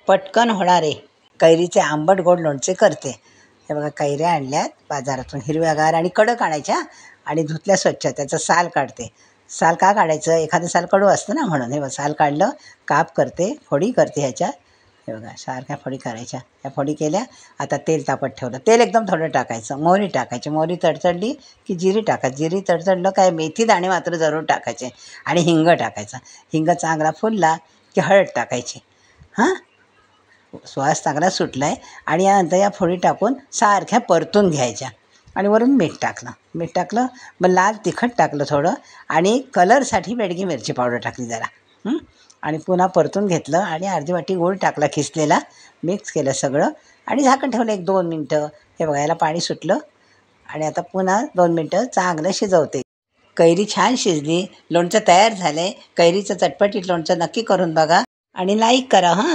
पटकन होणारे कैरीचे आंबट गोड लोणचे करते। हे बघा, कैऱ्या आणल्यात बाजारातून हिरव्यागार आणि कडक आणायच्या आणि धुतल्या स्वच्छ, त्याचं साल काढते। साल का काढायचं? एखादं साल कडू असतं ना, म्हणून। हे बघा, साल काढलं, काप करते, फोडी करते ह्याच्या। हे बघा, सारख्या फोडी करायच्या। ह्या फोडी केल्या, आता तेल तापत ठेवलं, तेल एकदम थोडं टाकायचं, मोहरी टाकायची, मोहरी तडतडली की जिरी टाकायची, जिरी तडतडलं काय मेथी दाणे मात्र जरूर टाकायचे आणि हिंग टाकायचा। हिंग चांगला फुलला की हळद टाकायची। हां, श्वास चांगला सुटला आहे आणि यानंतर या फोडी टाकून सारख्या परतून घ्यायच्या आणि वरून मीठ टाकलं, मग लाल तिखट टाकलं थोडं आणि कलरसाठी बेडगी मिरची पावडर टाकली जरा, आणि पुन्हा परतून घेतलं आणि अर्धी वाटी गूळ टाकला खिसलेला, मिक्स केलं सगळं आणि झाकण ठेवलं 1-2 मिनटं। हे बघायला पाणी सुटलं आणि आता पुन्हा 2 मिनटं चांगलं शिजवते। कैरी छान शिजली, लोणचं तयार झालं आहे। कैरीचं चटपटीत लोणचं नक्की करून बघा आणि लाईक करा हां।